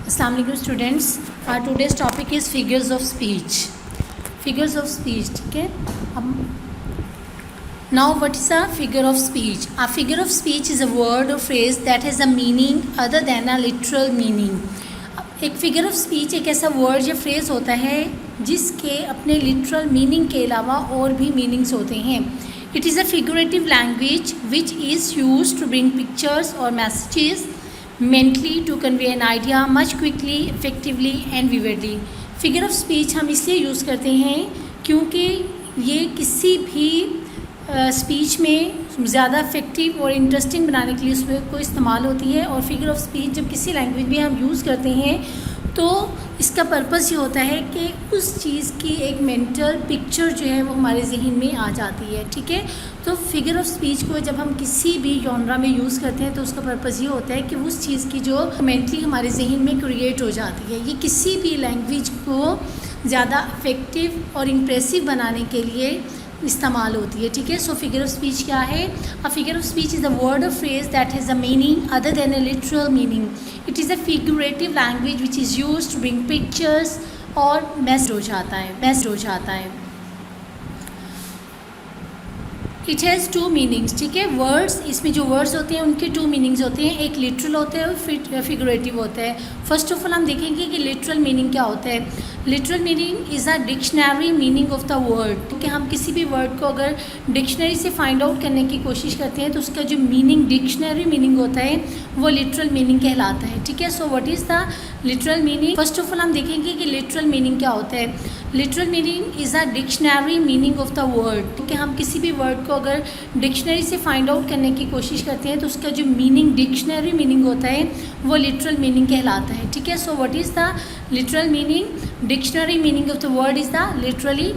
Assalamu alaikum students. Today's topic is figures of speech. Figures of speech, ठीक है. Now what is a figure of speech? A figure of speech is a word or phrase that has a meaning other than a literal meaning. एक figure of speech एक ऐसा word या phrase होता है जिसके अपने लिटरल मीनिंग के अलावा और भी मीनिंग्स होते हैं. It is a figurative language which is use to bring pictures और messages mentally to convey an idea much quickly, effectively and vividly. Figure of speech हम इसलिए यूज़ करते हैं क्योंकि ये किसी भी स्पीच में ज़्यादा इफेक्टिव और इंटरेस्टिंग बनाने के लिए उसमें को इस्तेमाल होती है. और फिगर ऑफ स्पीच जब किसी लैंग्वेज में हम यूज़ करते हैं तो इसका पर्पस ये होता है कि उस चीज़ की एक मेंटल पिक्चर जो है वो हमारे जहन में आ जाती है. ठीक है, तो फिगर ऑफ स्पीच को जब हम किसी भी जॉनरा में यूज़ करते हैं तो उसका पर्पस ये होता है कि उस चीज़ की जो मेंटली हमारे जहन में क्रिएट हो जाती है, ये किसी भी लैंग्वेज को ज़्यादा इफेक्टिव और इम्प्रेसिव बनाने के लिए इस्तेमाल होती है. ठीक है, सो फिगर ऑफ स्पीच क्या है? A figure of speech is a word of phrase that has a meaning other than a literal meaning. It is a figurative language which is use to bring pictures और message हो जाता है. It has two meanings. ठीक है, words, इसमें जो words होते हैं उनके टू मीनिंग्स होते हैं, एक लिटरल होता है और फिगरेटिव होता है. फर्स्ट ऑफ ऑल हम देखेंगे कि लिटरल मीनिंग क्या होता है. Literal meaning is a dictionary meaning of the word. क्योंकि हम किसी भी वर्ड को अगर डिक्शनरी से फाइंड आउट करने की कोशिश करते हैं तो उसका जो मीनिंग डिक्शनरी मीनिंग होता है वो लिटरल मीनिंग कहलाता है. ठीक है, so what is the literal meaning? First of all हम देखेंगे कि लिटरल मीनिंग क्या होता है. Literal meaning is a dictionary meaning of the word. क्योंकि हम किसी भी वर्ड को अगर डिक्शनरी से फाइंड आउट करने की कोशिश करते हैं तो उसका जो मीनिंग डिक्शनरी मीनिंग होता है वो लिटरल मीनिंग कहलाता है. ठीक है, so what is the literal meaning? Dictionary meaning of the word is the literally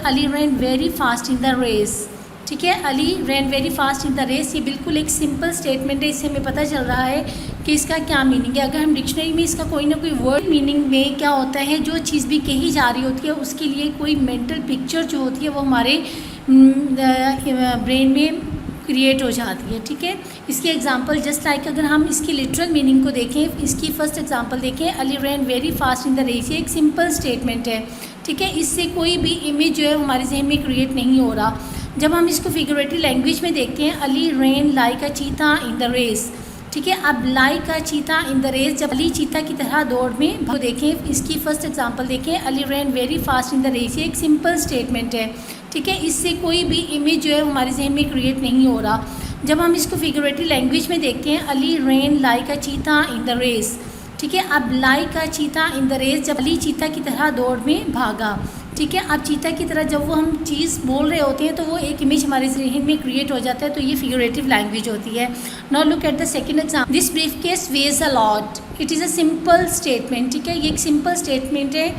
Ali ran very fast in the race. ठीक है, Ali ran very fast in the race. ये बिल्कुल एक सिंपल स्टेटमेंट है, इससे हमें पता चल रहा है कि इसका क्या मीनिंग है. अगर हम डिक्शनरी में इसका कोई ना कोई वर्ड मीनिंग में क्या होता है, जो चीज़ भी कही जा रही होती है उसके लिए कोई मेंटल पिक्चर जो होती है वो हमारे ब्रेन में क्रिएट हो जाती है. ठीक है, इसकी एग्जांपल जस्ट लाइक अगर हम इसकी लिटरल मीनिंग को देखें, इसकी फर्स्ट एग्जांपल देखें, Ali ran very fast in the race. ये एक सिंपल स्टेटमेंट है. ठीक है, इससे कोई भी इमेज जो है हमारे जहन में क्रिएट नहीं हो रहा. जब हम इसको फिगरेटिव लैंग्वेज में देखते हैं, अली रैन लाइक अ चीता इन द रेस. ठीक है, अब लाइक अ चीता इन द रेस, जब अली चीता की तरह दौड़ में देखें, इसकी फर्स्ट एग्जांपल देखें, Ali ran very fast in the race. ये एक सिंपल स्टेटमेंट है. ठीक है, इससे कोई भी इमेज जो है हमारे जहन में क्रिएट नहीं हो रहा. जब हम इसको फिगरेटिव लैंग्वेज में देखते हैं, अली रैन लाइक अ चीता इन द रेस. ठीक है, अब लाइक अ चीता इन द रेस, जब अली चीता की तरह दौड़ में भागा. ठीक है, अब चीता की तरह जब वो हम चीज़ बोल रहे होते हैं तो वो एक इमेज हमारे जहन में क्रिएट हो जाता है, तो ये फिगरेटिव लैंग्वेज होती है. Now look at the second example. This briefcase weighs a lot. It is a simple statement. ठीक है, ये एक सिंपल स्टेटमेंट है,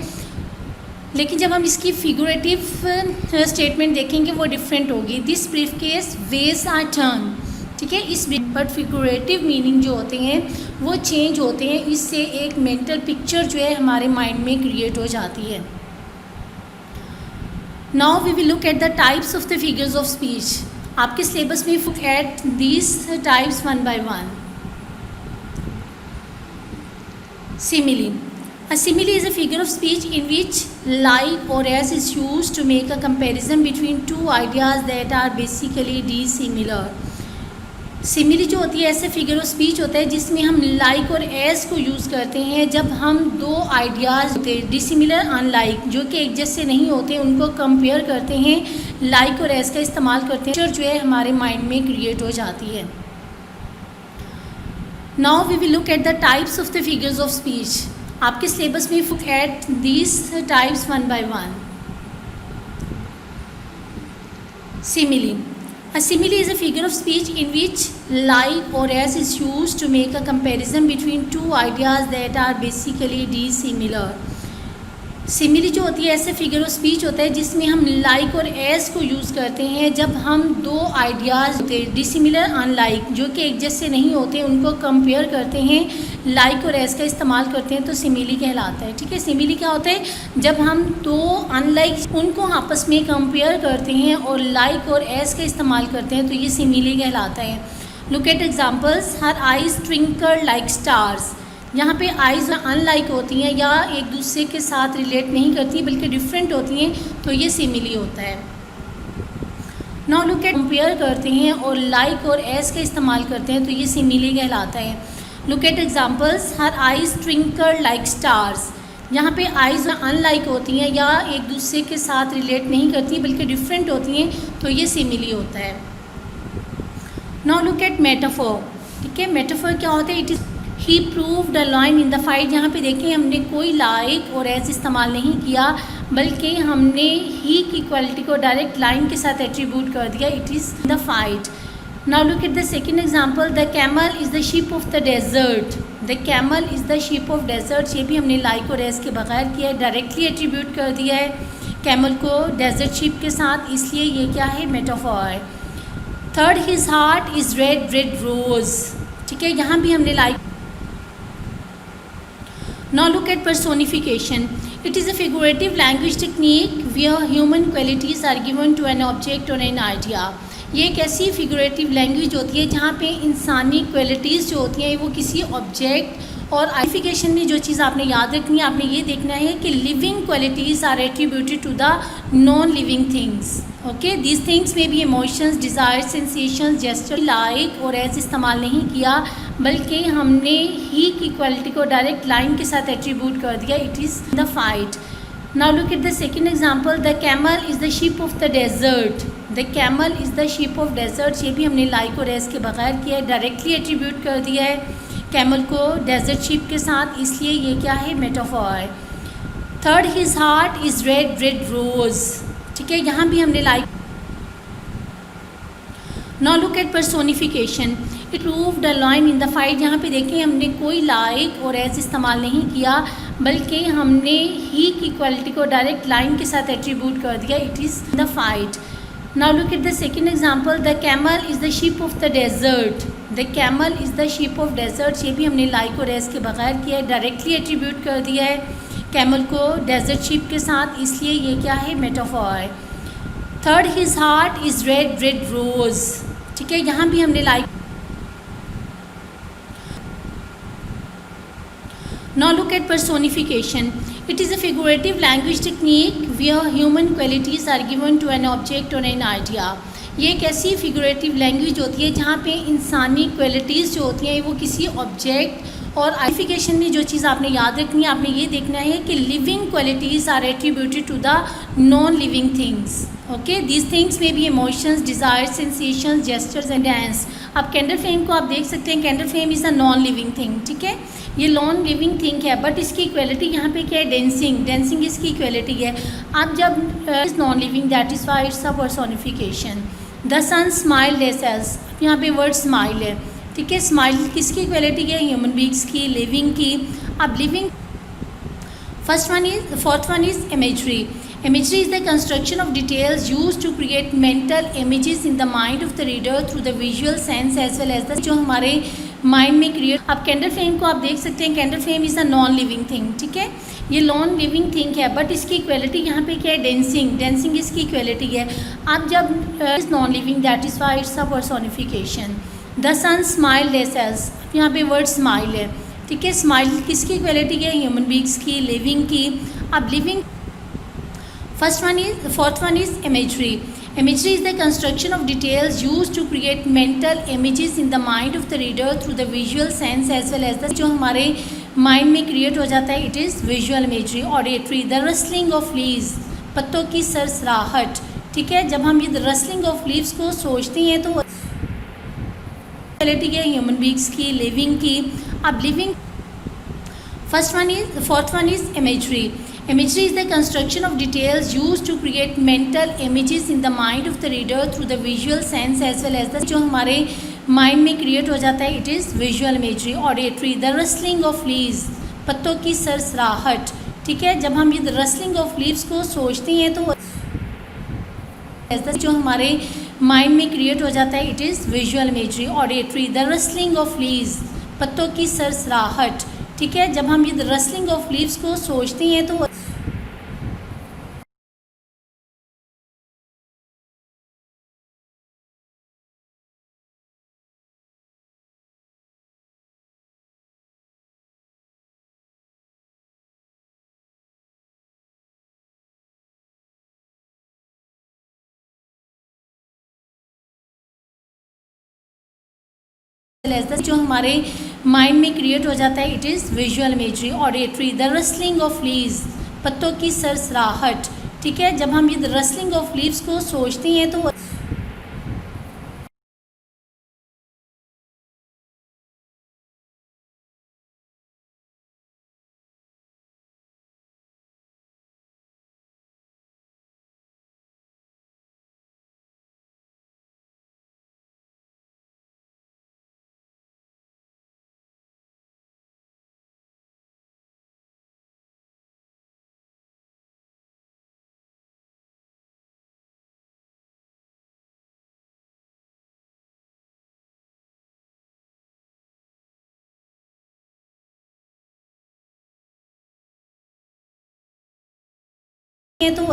लेकिन जब हम इसकी फिगरेटिव स्टेटमेंट देखेंगे वो डिफरेंट होगी. This briefcase weighs a ton. ठीक है, इस बट फिगरेटिव मीनिंग जो होते हैं वो चेंज होते हैं. इससे एक मेंटल पिक्चर जो है हमारे माइंड में क्रिएट हो जाती है. Now we will look at the types of the figures of speech. आपके सिलेबस में look at these types one by one. Simile. A simile is a figure of speech in which like or as is used to make a comparison between two ideas that are basically dissimilar. Simile जो होती है ऐसे figure of speech होता है जिसमें हम like और as को यूज़ करते हैं जब हम दो आइडियाज़ होते हैं डिसिमिलर अनलाइक जो कि एक जैसे नहीं होते उनको कंपेयर करते हैं, लाइक और एज का इस्तेमाल करते हैं जो है हमारे माइंड में क्रिएट हो जाती है. Now we will look at the types of the figures of speech. आपके सिलेबस में look at these types one by one. Simile. A simile is a figure of speech in which like or as is used to make a comparison between two ideas that are basically dissimilar. Simile जो होती है ऐसे figure of speech होता है जिसमें हम like और as को यूज़ करते हैं जब हम दो आइडियाज़ होते हैं डिसिमिलर अनलाइक जो कि एक जैसे नहीं होते उनको कंपेयर करते हैं, लाइक और एज का इस्तेमाल करते हैं तो सिमिली कहलाता है. ठीक है, सिमिली क्या होता है? जब हम दो अनलाइक उनको आपस में कंपेयर करते हैं और लाइक और एज का इस्तेमाल करते हैं तो ये सिमिली कहलाता है. Look at examples. Her eyes twinkle like stars. यहाँ पे आइज़ अनलाइक होती हैं या एक दूसरे के साथ रिलेट नहीं करती बल्कि डिफरेंट होती हैं, तो ये सिमिली होता है। नाउ लुक एट, कंपेयर करते हैं और लाइक और एस का इस्तेमाल करते हैं तो ये सिमिली कहलाता है। Look at examples, her eyes twinkle like stars. यहाँ पे आइज़ अनलाइक होती हैं या एक दूसरे के साथ रिलेट नहीं करती बल्कि डिफरेंट होती हैं, तो ये सिमिली होता है। Now look eight metaphor. ठीक है, मेटाफोर क्या होता है? It is he proved a line in the fight. यहाँ पे देखें हमने कोई लाइक और एज इस्तेमाल नहीं किया बल्कि हमने ही की क्वालिटी को डायरेक्ट लाइन के साथ एट्रीब्यूट कर दिया, it is the fight. Now look at the second example, the camel is the ship of the desert. The camel is the ship of desert, ये भी हमने लाइक और एज के बगैर किया है, डायरेक्टली एट्रीब्यूट कर दिया है कैमल को डेजर्ट शिप के साथ, इसलिए ये क्या है? मेटाफोर है। Third, his heart is red red rose. ठीक है, यहाँ भी हमने like. Now look at personification. It is a figurative language technique where human qualities are given to an object or an idea. ये एक ऐसी फिगरेटिव लैंग्वेज होती है जहाँ पे इंसानी क्वालिटीज़ जो होती हैं वो किसी ऑब्जेक्ट और आइडेंटिफिकेशन में जो चीज़ आपने याद रखनी है, आपने ये देखना है कि living qualities are attributed to the non living things. Okay, these things में भी emotions, desire, sensations, gesture, like और एज इस्तेमाल नहीं किया बल्कि हमने ही की क्वालिटी को डायरेक्ट लाइन के साथ एट्रीब्यूट कर दिया, it is the fight. Now look at the second example, the camel is the ship of the desert. The camel is the ship of desert, ये भी हमने लाइक और एज के बगैर किया है, डायरेक्टली एट्रीब्यूट कर दिया है कैमल को डेजर्ट शिप के साथ, इसलिए ये क्या है? मेटाफोर है। Third, his heart is red red rose. ठीक है, यहाँ भी हमने like. Now look at personification. It proved a line in the fight. यहाँ पे देखें हमने कोई लाइक और एज इस्तेमाल नहीं किया बल्कि हमने ही की क्वालिटी को डायरेक्ट लाइन के साथ एट्रीब्यूट कर दिया, it is the fight. Now look at the second example, the camel is the ship of the desert. The camel is the ship of desert, ये भी हमने लाइक और एज के बगैर किया है, डायरेक्टली एट्रीब्यूट कर दिया है कैमल को डेजर्ट शिप के साथ, इसलिए ये क्या है? मेटाफोर है। Third, his heart is red red rose. ठीक है, यहाँ भी हमने like. Now look at personification. It is a figurative language technique where human qualities are given to an object or an idea. ये एक ऐसी फिगरेटिव लैंग्वेज होती है जहाँ पे इंसानी क्वालिटीज़ जो होती हैं वो किसी ऑब्जेक्ट और आइडेंटिफिकेशन में जो चीज़ आपने याद रखनी है, आपने ये देखना है कि living qualities are attributed to the non living things. Okay, these things में भी emotions, desire, sensations, gestures and dance. अब कैंडल फ्लेम को आप देख सकते हैं, candle flame is a non living thing. ठीक है, ये नॉन लिविंग थिंग है बट इसकी क्वालिटी यहाँ पे क्या है? डेंसिंग। डेंसिंग इसकी क्वालिटी है। अब जब is non living, that is why it's a personification. The sun smiles, यहाँ पे वर्ड स्माइल है। ठीक है, स्माइल किसकी क्वालिटी है? ह्यूमन बींग्स की, लिविंग की। अब living, fourth one is imagery. Imagery is the construction of details used to create mental images in the mind of the reader through the visual sense as well as the जो हमारे mind में create. अब candle flame को आप देख सकते हैं, candle flame is a non living thing. ठीक है, ये नॉन लिविंग थिंग है बट इसकी क्वालिटी यहाँ पे क्या है? डेंसिंग। डेंसिंग इसकी क्वालिटी है। अब जब is non living, that is why it's a personification. The sun smiles, यहाँ पे वर्ड स्माइल है। ठीक है, स्माइल किसकी क्वालिटी है? ह्यूमन बींग्स की, लिविंग की। अब living, fourth one is imagery. Imagery is the construction of details used to create mental images in the mind of the reader through the visual sense as well as the जो हमारे mind में create हो जाता है, it is visual imagery. Auditory, the rustling of leaves, पत्तों की सरसराहट। ठीक है, जब हम ये रसलिंग ऑफ लीव्स को सोचते हैं तो क्वालिटी है ह्यूमन बींग्स की, लिविंग की। अब living, fourth one is imagery. Imagery is the construction of details used to create mental images in the mind of the reader through the visual sense as well as the जो हमारे mind में create हो जाता है, it is visual imagery. Auditory, the rustling of leaves, पत्तों की सरसराहट। ठीक है, जब हम ये रसलिंग ऑफ लीव्स को सोचते हैं तो जो हमारे माइंड में क्रिएट हो जाता है, it is visual imagery. Auditory, the rustling of leaves, पत्तों की सरसराहट। ठीक है, जब हम ये रसलिंग ऑफ लीव्स को सोचते हैं तो जो हमारे माइंड में क्रिएट हो जाता है, it is visual imagery. Auditory, the rustling of leaves, पत्तों की सरसराहट. ठीक है, जब हम ये रसलिंग ऑफ लीव्स को सोचते हैं तो तो